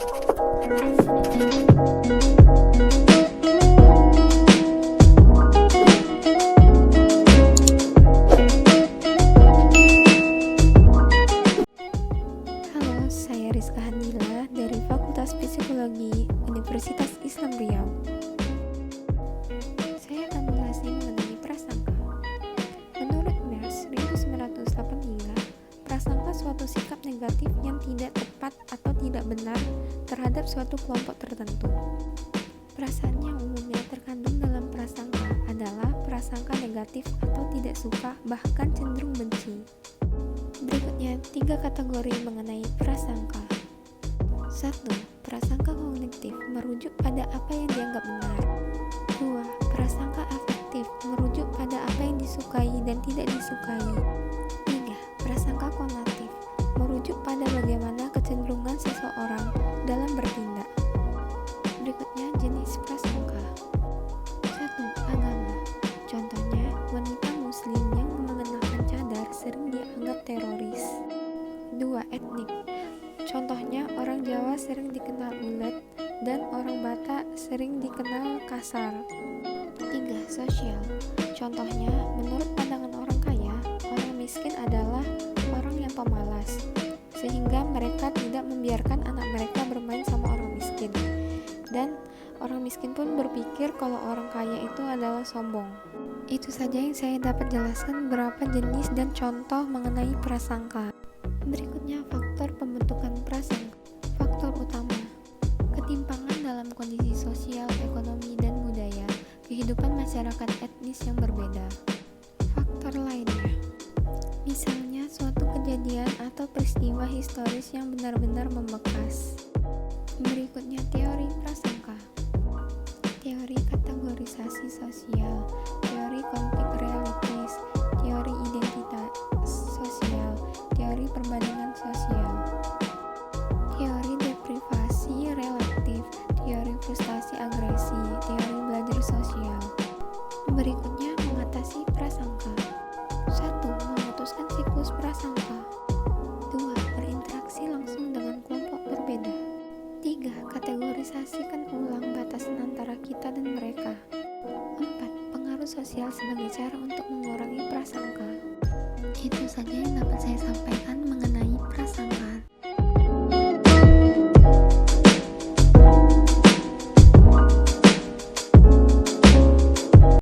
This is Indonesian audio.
Halo, saya Rizka Handila dari Fakultas Psikologi Universitas Islam Riau. Saya akan menjelaskan mengenai prasangka. Menurut Mers 1983, prasangka suatu sikap negatif yang tidak tepat atau tidak benar terhadap suatu kelompok tertentu. Perasaan yang umumnya terkandung dalam prasangka adalah prasangka negatif atau tidak suka, bahkan cenderung benci. Berikutnya, 3 kategori mengenai prasangka. 1. Prasangka kognitif merujuk pada apa yang dianggap benar. 2. Prasangka afektif merujuk pada apa yang disukai dan tidak disukai. 3. Prasangka konatif merujuk pada bagaimana kecenderungan seseorang dalam bertindak. Berikutnya, jenis prasangka. 1. Agama. Contohnya, wanita muslim yang mengenakan cadar sering dianggap teroris. 2. Etnik. Contohnya, orang Jawa sering dikenal ulet dan orang Batak sering dikenal kasar. 3. Sosial. Contohnya, menurut pandangan orang kaya, orang miskin adalah orang yang pemalas, sehingga mereka tidak membiarkan anak mereka bermain sama orang miskin. Dan orang miskin pun berpikir kalau orang kaya itu adalah sombong. Itu saja yang saya dapat jelaskan beberapa jenis dan contoh mengenai prasangka. Berikutnya, faktor pembentukan prasangka. Faktor utama: ketimpangan dalam kondisi sosial, ekonomi, dan budaya, kehidupan masyarakat etnis yang berbeda. Faktor lainnya, misalnya suatu kejadian atau peristiwa historis yang benar-benar membekas. Berikutnya, teori prasangka. Teori kategorisasi sosial, teori konflik realitis, teori identitas sosial, teori perbandingan sosial, teori deprivasi relatif, teori frustasi agresi, teori belajar sosial. Berikutnya, mengatasi prasangka. 1. Memutuskan siklus prasangka. 2. Berinteraksi langsung dengan kelompok berbeda. 3. Kategorisasikan ulang batasan antara kita dan mereka. 4. Pengaruh sosial sebagai cara untuk mengurangi prasangka. Itu saja yang dapat saya sampaikan.